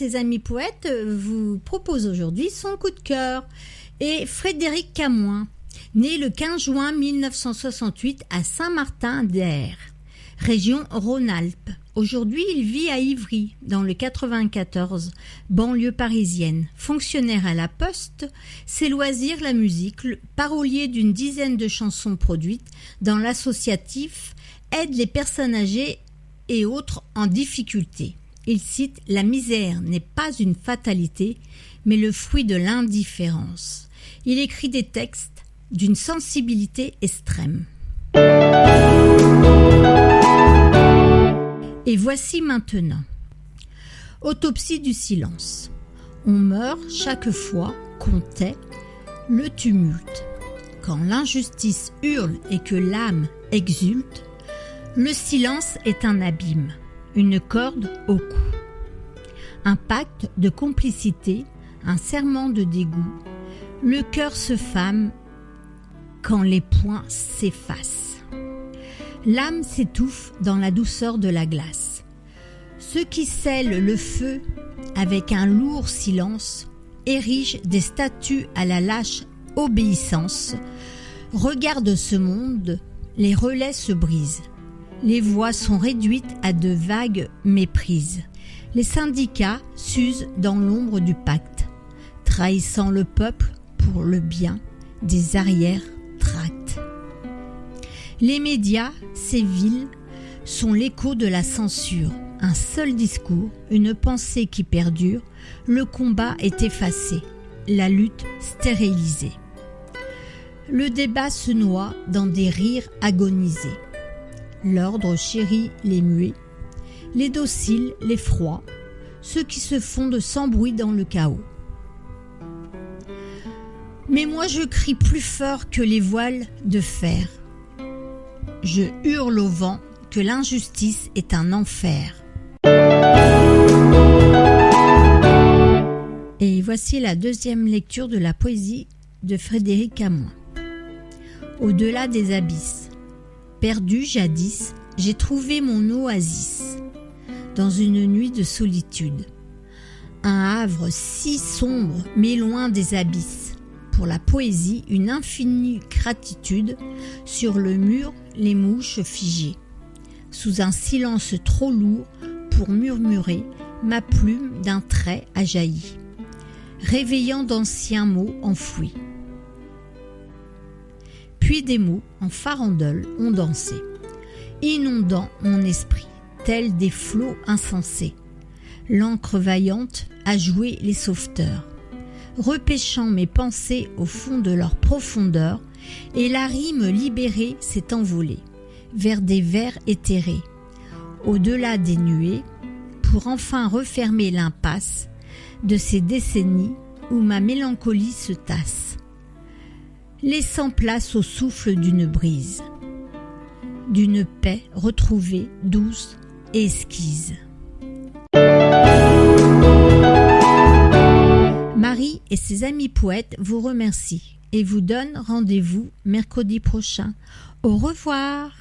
ses amis poètes vous propose aujourd'hui son coup de cœur. Et Frédéric Camoin, né le 15 juin 1968 à Saint-Martin-d'Hères, région Rhône-Alpes. Aujourd'hui, il vit à Ivry, dans le 94, banlieue parisienne. Fonctionnaire à la Poste, ses loisirs, la musique, le parolier d'une dizaine de chansons produites dans l'associatif, aide les personnes âgées et autres en difficulté. Il cite « La misère n'est pas une fatalité, mais le fruit de l'indifférence ». Il écrit des textes d'une sensibilité extrême. Et voici maintenant. Autopsie du silence. On meurt chaque fois qu'on tait le tumulte. Quand l'injustice hurle et que l'âme exulte, le silence est un abîme, une corde au cou. Un pacte de complicité, un serment de dégoût. Le cœur se fame quand les poings s'effacent. L'âme s'étouffe dans la douceur de la glace. Ceux qui scellent le feu avec un lourd silence érigent des statues à la lâche obéissance. Regardent ce monde, les relais se brisent. Les voix sont réduites à de vagues méprises. Les syndicats s'usent dans l'ombre du pacte, trahissant le peuple pour le bien des arrière-tracts. Les médias, ces villes, sont l'écho de la censure. Un seul discours, une pensée qui perdure, le combat est effacé, la lutte stérilisée. Le débat se noie dans des rires agonisés. L'ordre chérit les muets, les dociles, les froids, ceux qui se fondent sans bruit dans le chaos. Mais moi je crie plus fort que les voiles de fer. Je hurle au vent que l'injustice est un enfer. Et voici la deuxième lecture de la poésie de Frédéric Camoin. Au-delà des abysses, perdu jadis, j'ai trouvé mon oasis dans une nuit de solitude. Un havre si sombre mais loin des abysses. Pour la poésie, une infinie gratitude, sur le mur, les mouches figées. Sous un silence trop lourd pour murmurer, ma plume d'un trait a jailli, réveillant d'anciens mots enfouis. Puis des mots en farandole ont dansé, inondant mon esprit, tels des flots insensés. L'encre vaillante a joué les sauveteurs, repêchant mes pensées au fond de leur profondeur, et la rime libérée s'est envolée vers des vers éthérés, au-delà des nuées, pour enfin refermer l'impasse de ces décennies où ma mélancolie se tasse, laissant place au souffle d'une brise, d'une paix retrouvée douce et esquisse. Marie et ses amis poètes vous remercient et vous donnent rendez-vous mercredi prochain. Au revoir.